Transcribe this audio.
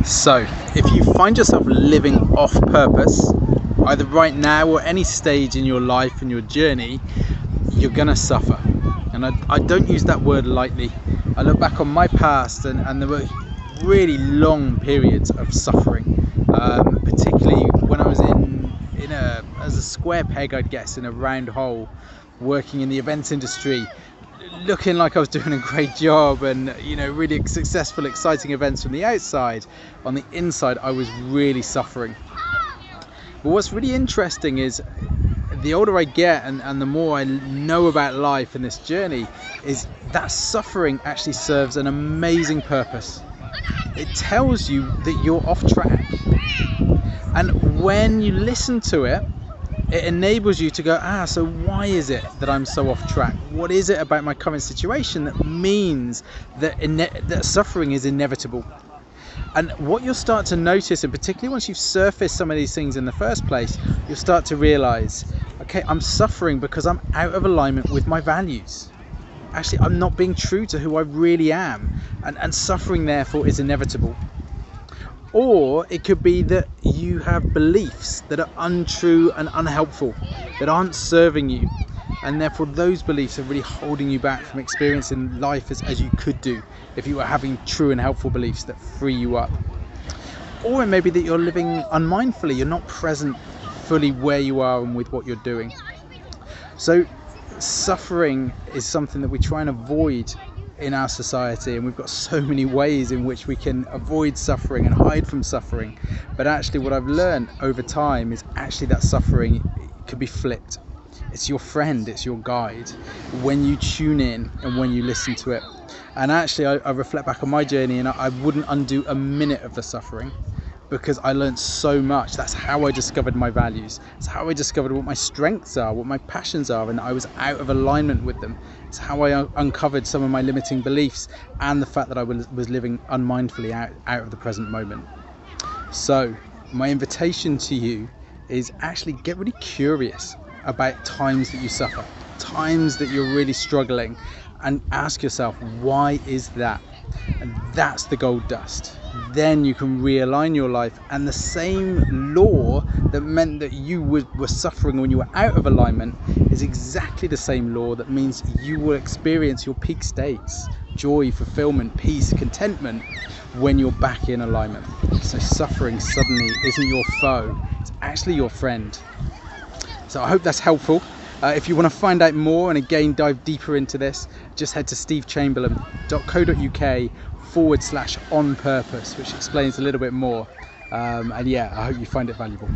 So, if you find yourself living off purpose, either right now or any stage in your life and your journey, you're gonna suffer. And I don't use that word lightly. I look back on my past and there were really long periods of suffering, particularly when I was as a square peg, I'd guess, in a round hole, working in the events industry, looking like I was doing a great job and really successful, exciting events from the outside. On the inside, I was really suffering. But what's really interesting is the older I get and the more I know about life and this journey, is that suffering actually serves an amazing purpose. It tells you that you're off track, and when you listen to it, it enables you to go, so why is it that I'm so off track? What is it about my current situation that means that suffering is inevitable? And what you'll start to notice, and particularly once you've surfaced some of these things in the first place, you'll start to realize, okay, I'm suffering because I'm out of alignment with my values. Actually, I'm not being true to who I really am, and suffering therefore is inevitable. Or it could be that you have beliefs that are untrue and unhelpful, that aren't serving you, and therefore those beliefs are really holding you back from experiencing life as you could do if you were having true and helpful beliefs that free you up. Or it may be that you're living unmindfully, you're not present fully where you are and with what you're doing. So suffering is something that we try and avoid in our society, and we've got so many ways in which we can avoid suffering and hide from suffering. But actually what I've learned over time is actually that suffering could be flipped. It's your friend, it's your guide when you tune in and when you listen to it. And actually I reflect back on my journey, and I wouldn't undo a minute of the suffering, because I learned so much. That's how I discovered my values. It's how I discovered what my strengths are, what my passions are, and I was out of alignment with them. It's how I uncovered some of my limiting beliefs and the fact that I was living unmindfully out of the present moment. So my invitation to you is actually get really curious about times that you suffer, times that you're really struggling, and ask yourself, why is that? And that's the gold dust. Then you can realign your life, and the same law that meant that you were suffering when you were out of alignment is exactly the same law that means you will experience your peak states: joy, fulfillment, peace, contentment, when you're back in alignment. So suffering suddenly isn't your foe, it's actually your friend. So I hope that's helpful. If you want to find out more and again dive deeper into this, just head to stevechamberlain.co.uk/on purpose, which explains a little bit more. And yeah, I hope you find it valuable.